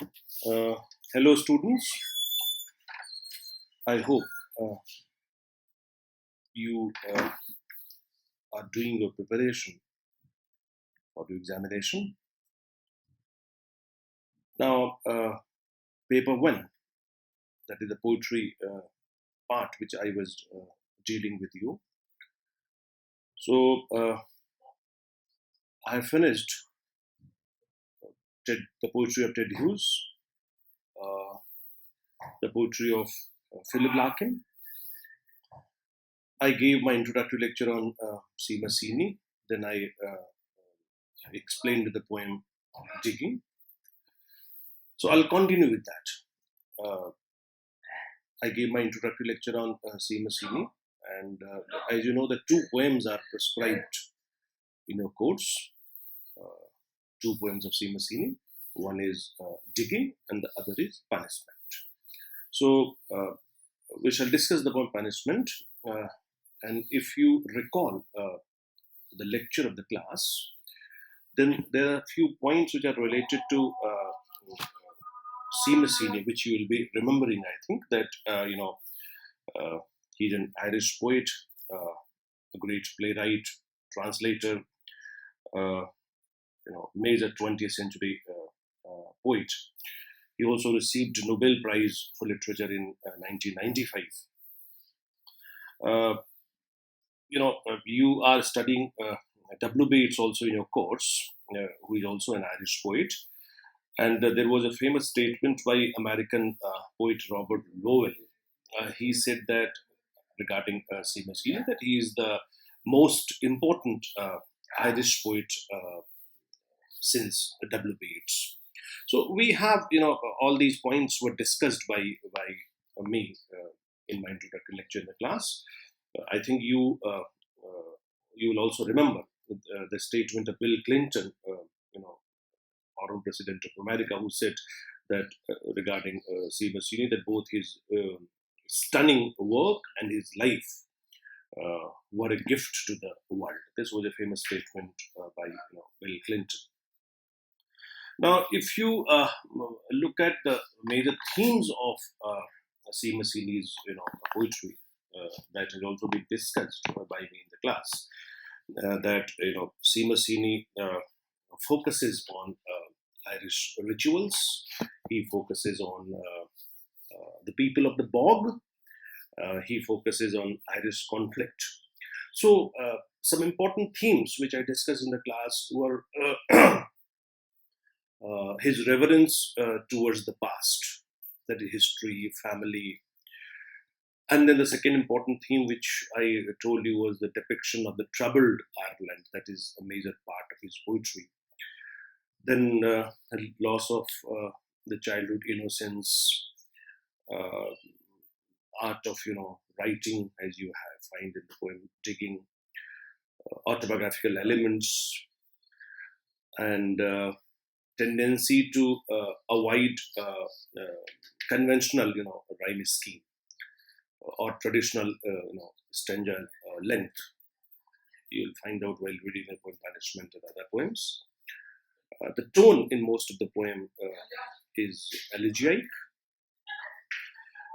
Uh, Hello, students. I hope uh, you are doing your preparation for the examination. Now, paper one, that is the poetry part which I was dealing with you. So, I have finished the poetry of Ted Hughes, uh, the poetry of Philip Larkin. I gave my introductory lecture on Seamus Heaney. Then I explained the poem Digging. So I'll continue with that. I gave my introductory lecture on Seamus Heaney, and as you know, the two poems are prescribed in your course. Uh, Two poems of Seamus Heaney. One is Digging, and the other is Punishment. So we shall discuss the poem Punishment. And if you recall the lecture of the class, then there are a few points which are related to Seamus Heaney, which you will be remembering. I think that uh, he's an Irish poet, a great playwright, translator, uh, major 20th century poet. He also received Nobel Prize for Literature in 1995. Uh, you are studying W. Bates also in your course, who is also an Irish poet. And there was a famous statement by American poet Robert Lowell. He said that regarding Seamus Heaney, that he is the most important Irish poet since W. Bates. So we have, all these points were discussed by me in my introductory lecture in the class. I think you will also remember the statement of Bill Clinton, former president of America, who said that regarding Seamus Heaney, that both his stunning work and his life were a gift to the world. This was a famous statement by Bill Clinton. Now, if you look at the major themes of Seamus Heaney's poetry, that has also been discussed by me in the class, that Seamus Heaney focuses on Irish rituals. He focuses on the people of the bog. He focuses on Irish conflict. So, some important themes which I discussed in the class were his reverence towards the past, that is history, family. And then the second important theme, which I told you, was the depiction of the troubled Ireland. That is a major part of his poetry. Then loss of the childhood innocence, uh, art of writing, as you find in the poem Digging, autobiographical elements, and tendency to avoid conventional rhyme scheme or traditional stanza length. You'll find out while reading the poem Punishment and other poems. The tone in most of the poem is elegiac.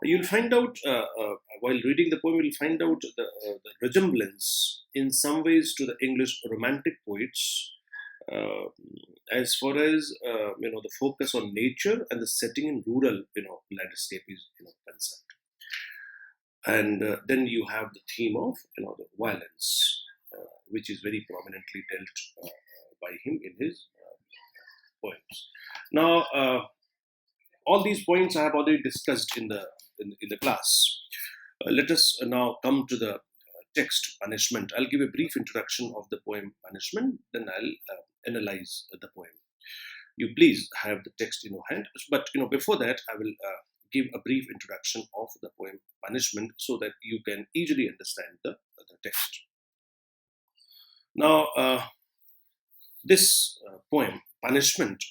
You'll find out while reading the poem, you'll find out the resemblance in some ways to the English Romantic poets, uh, as far as the focus on nature and the setting in rural landscape is concerned. And then you have the theme of the violence, which is very prominently dealt by him in his poems. Now, all these points I have already discussed in the class. Let us now come to the text Punishment. I'll give a brief introduction of the poem Punishment, then I'll analyze the poem. You please have the text in your hand, but before that, I will give a brief introduction of the poem Punishment so that you can easily understand the text. Now, this poem Punishment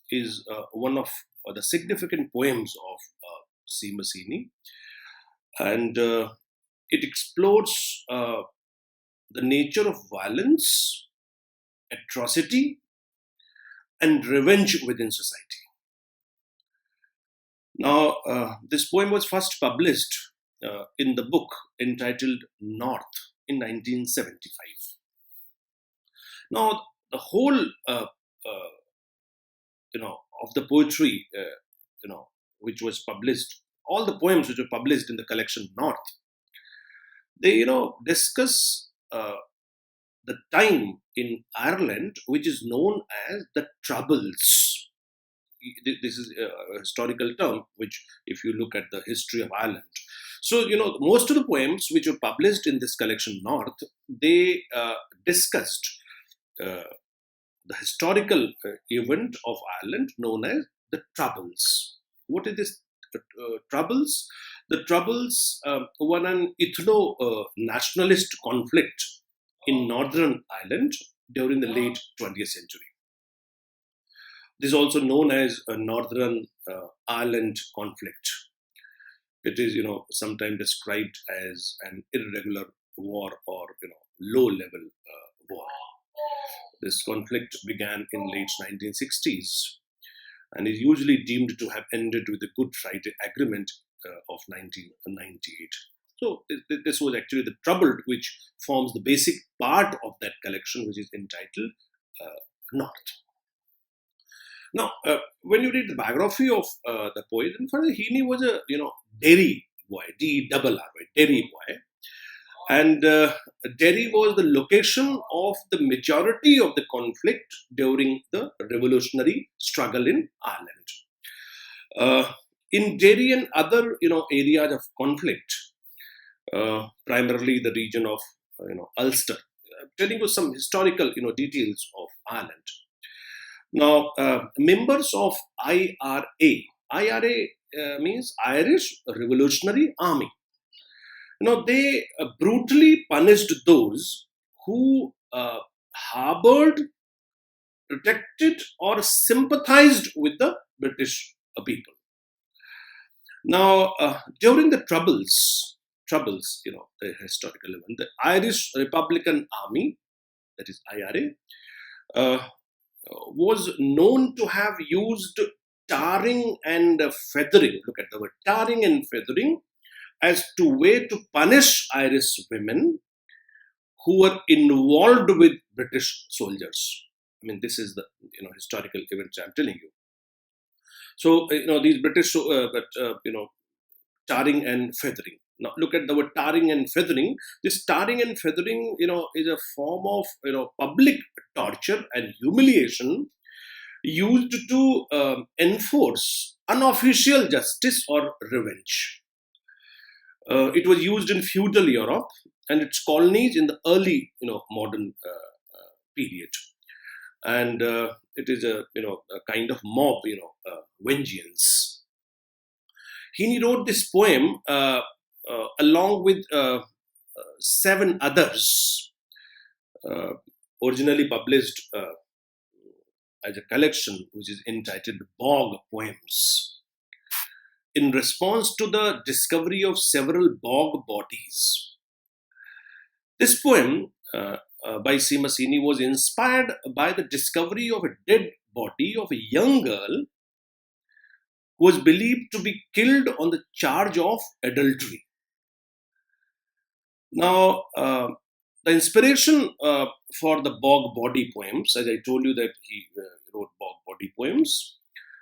is one of the significant poems of Seamus Heaney, and it explores the nature of violence, atrocity, and revenge within society. Now, this poem was first published in the book entitled North in 1975. Now, the whole of the poetry, which was published, all the poems which were published in the collection North, they discuss the time in Ireland which is known as the Troubles. This is a historical term, which, if you look at the history of Ireland, so most of the poems which were published in this collection North, they discussed uh, the historical event of Ireland known as the Troubles. What is this Troubles? The Troubles were an ethno nationalist conflict in Northern Ireland during the late 20th century. This is also known as a Northern Ireland conflict. It is, sometimes described as an irregular war or, low-level war. This conflict began in late 1960s and is usually deemed to have ended with the Good Friday Agreement of 1998. So this was actually the trouble which forms the basic part of that collection, which is entitled North. Now, when you read the biography of the poet, in fact, Heaney was a Derry boy, D-double-R, Derry boy, and Derry was the location of the majority of the conflict during the revolutionary struggle in Ireland. In Derry and other areas of conflict, primarily the region of Ulster. I'm telling you some historical details of Ireland. Now, members of IRA means Irish Revolutionary Army. They brutally punished those who harbored, protected, or sympathized with the British people. Now, during the troubles, the historical event, the Irish Republican Army, that is IRA, was known to have used tarring and feathering. Look at the word tarring and feathering as to way to punish Irish women who were involved with British soldiers. I mean, this is the historical event I'm telling you. So these British, tarring and feathering. Now look at the word tarring and feathering. This tarring and feathering, is a form of public torture and humiliation used to enforce unofficial justice or revenge. It was used in feudal Europe and its colonies in the early, modern period, and it is a kind of mob, vengeance. He wrote this poem along with seven others, uh, originally published as a collection which is entitled Bog Poems, in response to the discovery of several bog bodies. This poem by Seamus Heaney was inspired by the discovery of a dead body of a young girl who was believed to be killed on the charge of adultery. Now, the inspiration for the bog body poems, as I told you that he wrote bog body poems,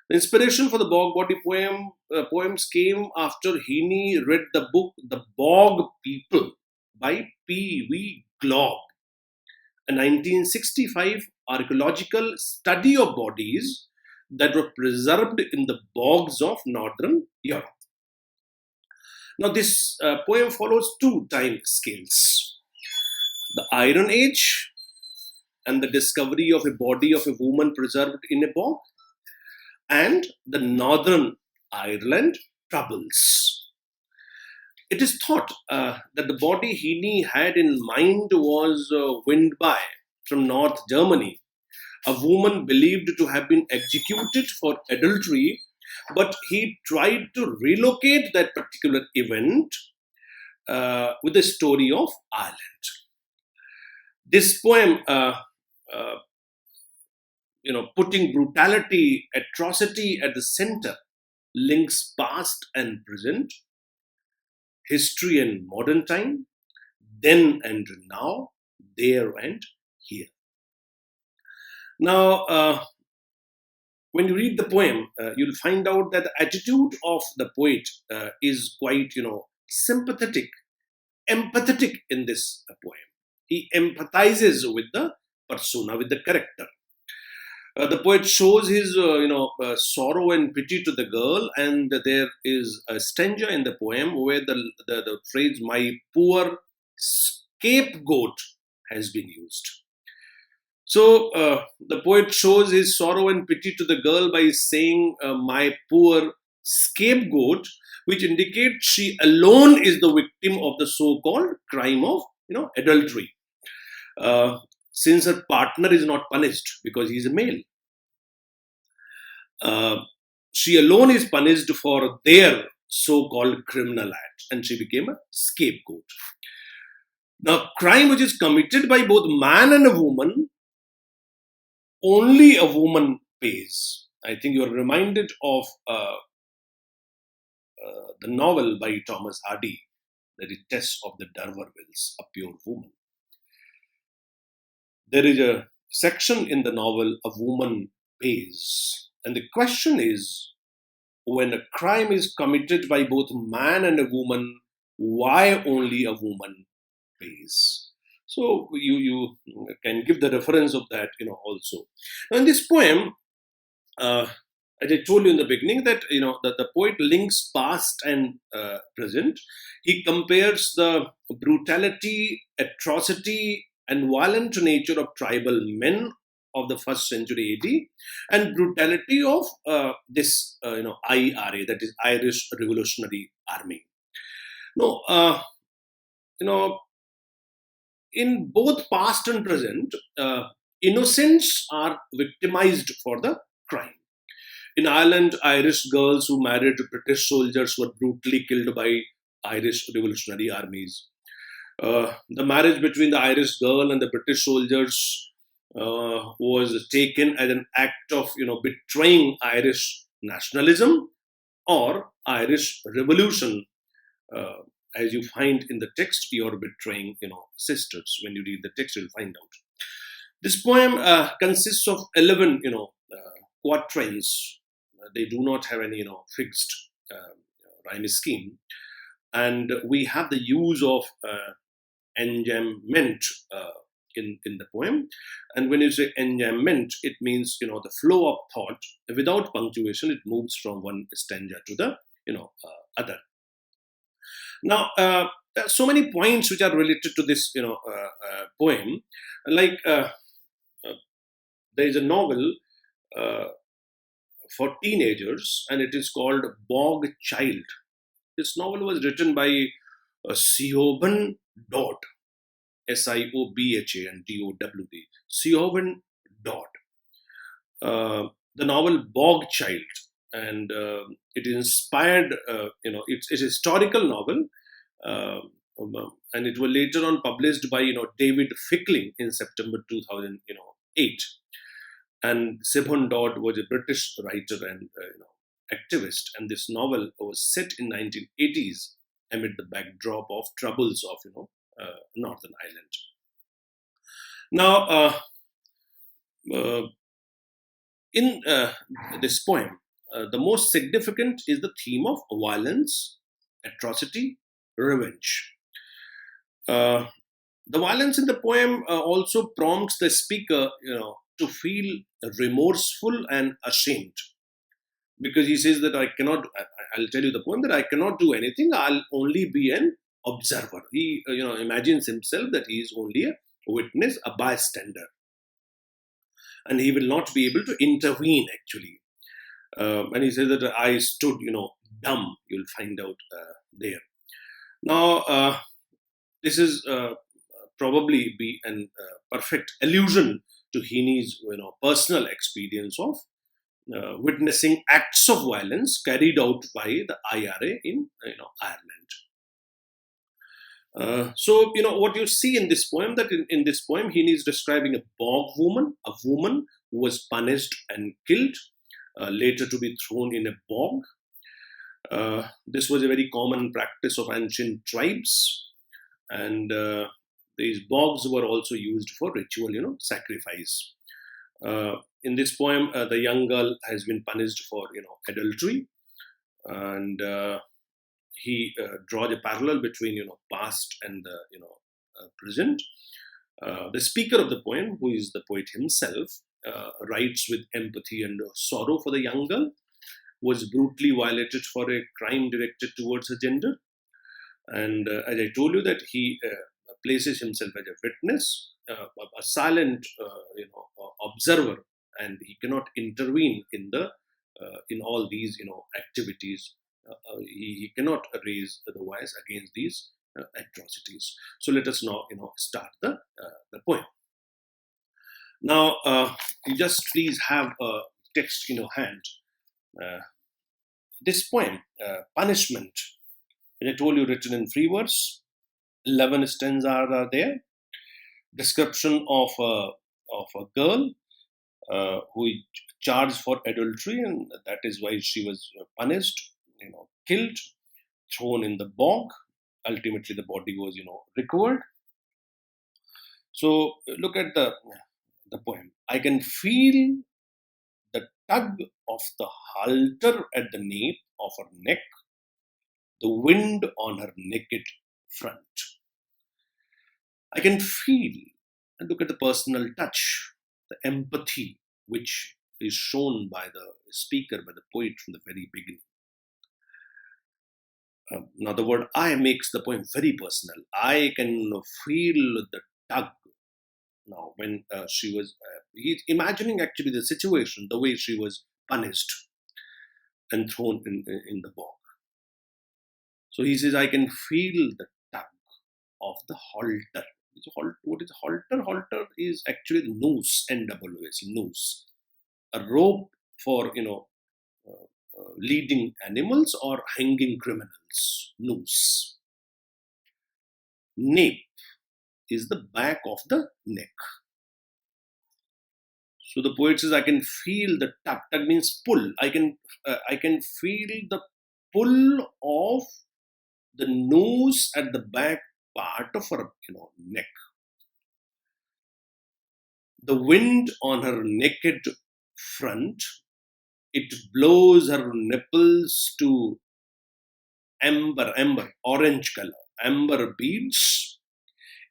the inspiration for the bog body poems came after Heaney read the book The Bog People by P.V. Glob, a 1965 archaeological study of bodies that were preserved in the bogs of northern Europe. Now, this poem follows two time scales: the Iron Age and the discovery of a body of a woman preserved in a bog, and the Northern Ireland troubles. It is thought that the body Heaney had in mind was Windby from North Germany, a woman believed to have been executed for adultery, but he tried to relocate that particular event with the story of Ireland. This poem, uh, putting brutality, atrocity at the center, links past and present, history and modern time, then and now, there and here. Now, when you read the poem, you'll find out that the attitude of the poet is quite, sympathetic, empathetic in this poem. He empathizes with the persona, with the character. The poet shows his, sorrow and pity to the girl, and there is a stanza in the poem where the phrase "my poor scapegoat" has been used. So the poet shows his sorrow and pity to the girl by saying, "my poor scapegoat," which indicates she alone is the victim of the so-called crime of, adultery. Uh, since her partner is not punished because he is a male. Uh, she alone is punished for their so-called criminal act, and she became a scapegoat. Now, crime which is committed by both man and a woman, only a woman pays. I think you are reminded of the novel by Thomas Hardy, The Test of the D'Urbervilles, A Pure Woman. There is a section in the novel, "A Woman Pays." And the question is, when a crime is committed by both man and a woman, why only a woman pays? So you can give the reference of that, also. Now in this poem, as I told you in the beginning, that that the poet links past and present. He compares the brutality, atrocity, and violent nature of tribal men of the first century AD, and brutality of this IRA, that is Irish Revolutionary Army. No, in both past and present, innocents are victimized for the crime. In Ireland, Irish girls who married British soldiers were brutally killed by Irish revolutionary armies. The marriage between the Irish girl and the British soldiers was taken as an act of, betraying Irish nationalism or Irish revolution. As you find in the text, you're betraying, sisters. When you read the text, you'll find out. This poem consists of 11, quatrains. They do not have any, fixed rhyme scheme, and we have the use of enjambment in the poem. And when you say enjambment, it means, the flow of thought without punctuation. It moves from one stanza to the, other. Now, there are so many points which are related to this, poem. Like there is a novel for teenagers, and it is called Bog Child. This novel was written by Siobhan Dodd, Siobhan Siobhan Dodd. The novel Bog Child, and it is inspired. It's a historical novel, and it was later on published by David Fickling in September 2008. And Siobhan Dodd was a British writer and activist, and this novel was set in 1980s amid the backdrop of troubles of Northern Ireland. Now, in this poem, the most significant is the theme of violence, atrocity, revenge. The violence in the poem also prompts the speaker, to feel remorseful and ashamed, because he says that I'll tell you the poem, that I cannot do anything. I'll only be an observer. He, imagines himself that he is only a witness, a bystander, and he will not be able to intervene actually. And he says that I stood, dumb. You'll find out there. Now, this is probably be an perfect allusion to Heaney's, personal experience of witnessing acts of violence carried out by the IRA in, Ireland. So, what you see in this poem, that in this poem, Heaney is describing a bog woman, a woman who was punished and killed, later to be thrown in a bog. This was a very common practice of ancient tribes, and these bogs were also used for ritual, sacrifice. In this poem, the young girl has been punished for, adultery, and he draws a parallel between, past and the, present. The speaker of the poem, who is the poet himself, writes with empathy and sorrow for the young girl who was brutally violated for a crime directed towards her gender. And as I told you, that he places himself as a witness, a silent, observer, and he cannot intervene in all these, activities. He cannot raise the voice against these atrocities. So let us now, start the poem. Now, you just please have a text in your hand. Uh, this poem, Punishment, as I told you, written in free verse, 11 stanzas are there. Description of a girl who is charged for adultery, and that is why she was punished, killed, thrown in the bog. Ultimately, the body was, recovered. So look at the poem. I can feel the tug of the halter at the nape of her neck, the wind on her naked front. I can feel, and look at the personal touch, the empathy which is shown by the speaker, by the poet from the very beginning. Now, the word I makes the poem very personal. I can feel the tug. Now, when she was, he's imagining actually the situation, the way she was punished and thrown in the bog. So he says, I can feel the tug of the halter. What is halter? Halter is actually the noose, NWS, noose. A rope for, leading animals or hanging criminals. Noose. Nape is the back of the neck. So the poet says, I can feel the tug. Tug means pull. I can feel the pull of the nose at the back part of her, neck. The wind on her naked front, it blows her nipples to amber, orange color, amber beads.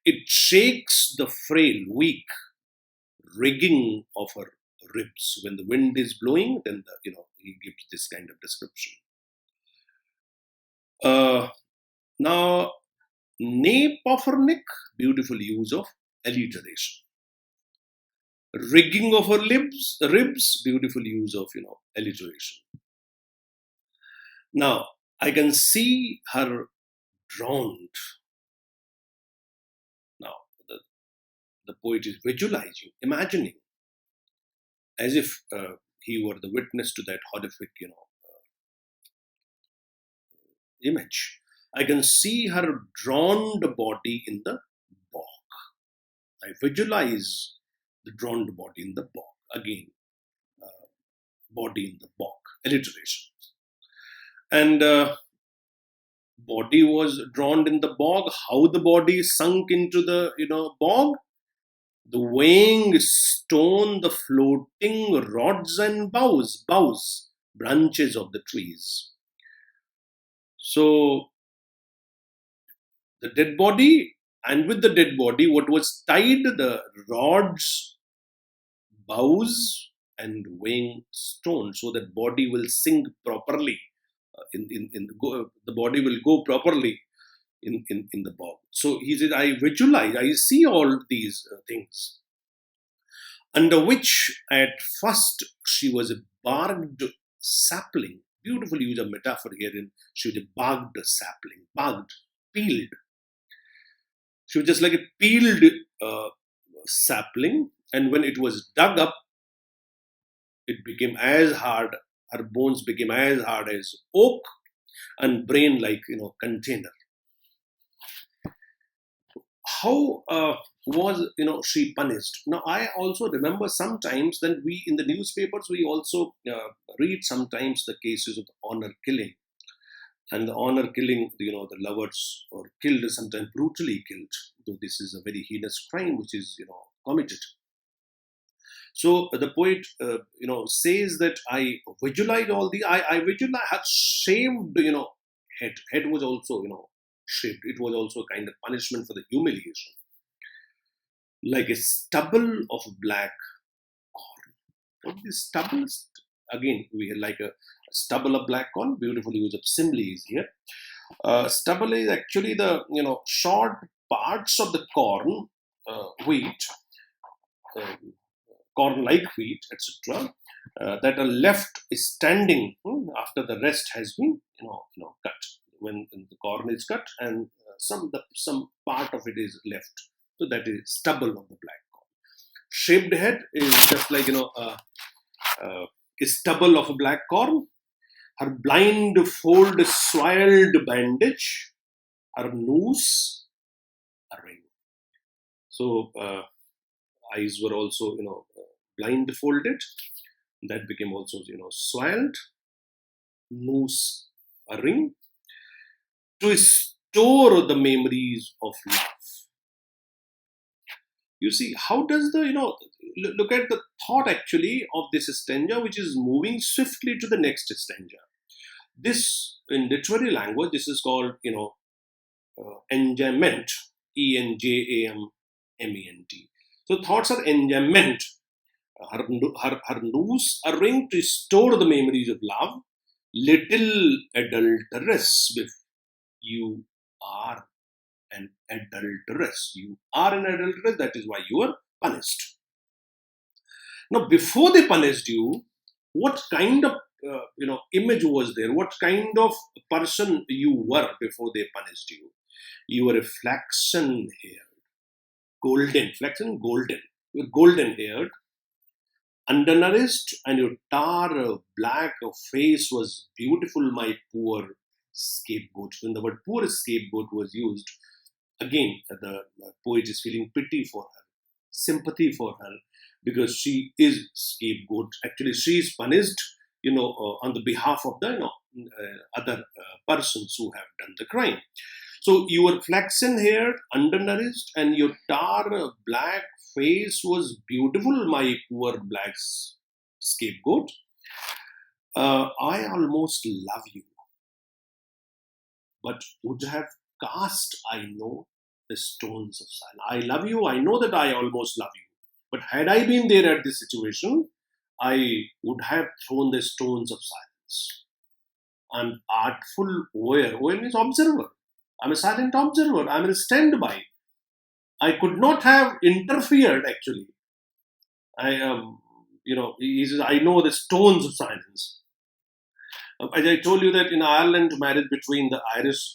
It shakes the frail, weak rigging of her ribs. When the wind is blowing, then he gives this kind of description. Now, nape of her neck, beautiful use of alliteration. Rigging of her ribs, beautiful use of, alliteration. Now, I can see her drowned. Now, the poet is visualizing, imagining, as if he were the witness to that horrific, image. I can see her drowned body in the bog. I visualize the drowned body in the bog. Again, body in the bog, alliteration. And body was drowned in the bog. How the body sunk into the bog? The weighing stone, the floating rods and boughs, branches of the trees. So the dead body, and with the dead body, what was tied? The rods, boughs, and weighing stone, so that body will sink properly. The body will go properly in the bog. So he said, I visualize, I see all these things, under which at first she was a barked sapling. Beautiful use of metaphor here. She was a barked sapling, barked, peeled. She was just like a peeled sapling, and when it was dug up, it became as hard. Her bones became as hard as oak, and brain like container. How was she punished? Now I also remember sometimes that we in the newspapers we also read sometimes the cases of honor killing. and the honor killing, the lovers or killed, sometimes brutally killed, though this is a very heinous crime which is committed. So the poet, says that I visualize all the, I visualize, had shaved, head was also, shaved. It was also a kind of punishment for the humiliation, like a stubble of black corn. What is stubble? Again, we have like a stubble of black corn. Beautiful use of similes here. Stubble is actually the short parts of the corn, wheat, um, corn-like wheat, etc., that are left standing after the rest has been cut. When the corn is cut and some part of it is left, so that is stubble of the black corn. Shaved head is just like a stubble of a black corn. Her blindfold soiled bandage, her noose a ring. So eyes were also blindfolded. That became also soiled. Noose a ring, to store the memories of love. You see, how does the look at the thought actually of this stanza, which is moving swiftly to the next stanza. This, in literary language, this is called enjambment, enjamment. So thoughts are enjambment. Her noose a ring to store the memories of love. Little adulteress, if you are an adulteress. You are an adulteress, that is why you are punished. Now, before they punished you, what kind of image was there? What kind of person you were before they punished you? You were a flaxen haired, golden, flaxen, golden. You were golden haired, undernourished, and your tar black face was beautiful, my poor scapegoat. When the word poor scapegoat was used, again, the poet is feeling pity for her, sympathy for her, because she is scapegoat. Actually, she is punished, on the behalf of the other persons who have done the crime. So you were flaxen haired, undernourished, and your tar black face was beautiful, my poor black scapegoat. I almost love you, but would have cast, I know, the stones of silence. I love you, I know that I almost love you. But had I been there at this situation, I would have thrown the stones of silence. I'm artful aware. Aware means observer. I'm a silent observer. I'm in standby. I could not have interfered actually. He says, I know the stones of silence. As I told you that in Ireland, marriage between the Irish,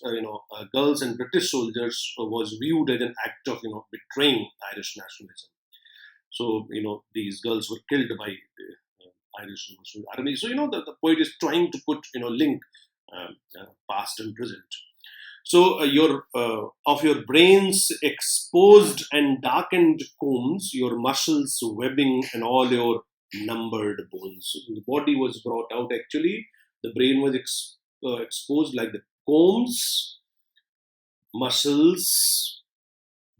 girls and British soldiers was viewed as an act of, betraying Irish nationalism. So, these girls were killed by Irish National Army. So, the poet is trying to put, link past and present. So, of your brains exposed and darkened combs, your muscles webbing, and all your numbered bones. So the body was brought out actually. The brain was exposed like the combs, muscles,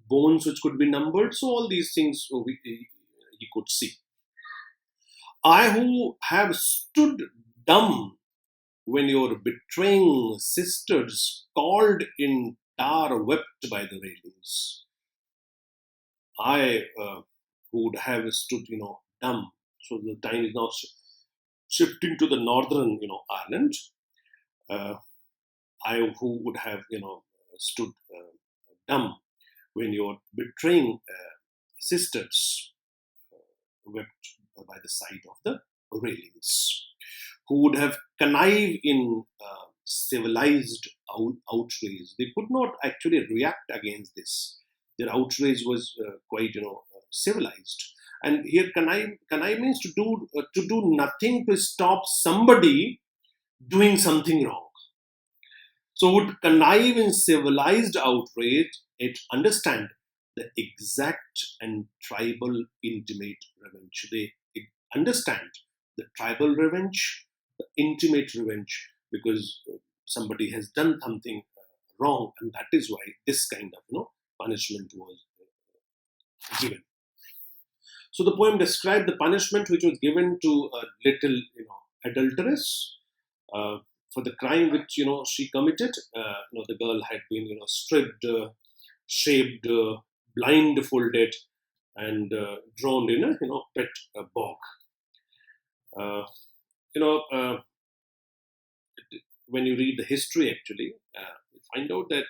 bones which could be numbered. So all these things he could see. I who have stood dumb when your betraying sisters called in tar wept by the railings. I would have stood, dumb. So the time is now shifting to the northern, Ireland. Uh, I who would have, stood dumb when your betraying sisters wept by the side of the railings, who would have connived in civilized outrage. They could not actually react against this. Their outrage was quite, civilized. And here, connive means to do nothing to stop somebody doing something wrong. So, would connive in civilized outrage, it understand the exact and tribal intimate revenge. They understand the tribal revenge, the intimate revenge, because somebody has done something wrong, and that is why this kind of punishment was given. So the poem described the punishment which was given to a little adulteress for the crime which she committed. The girl had been stripped, shaped, blindfolded, and drowned in a pet bog. Uh, you know, when you read the history, actually, you find out that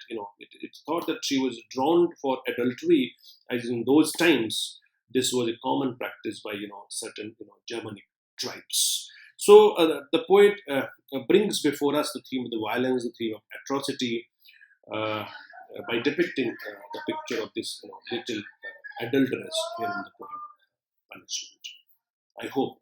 it's thought that she was drowned for adultery, as in those times this was a common practice by certain Germanic tribes. So the poet brings before us the theme of the violence, the theme of atrocity, by depicting the picture of this little adulteress here in the poem Punishment. I hope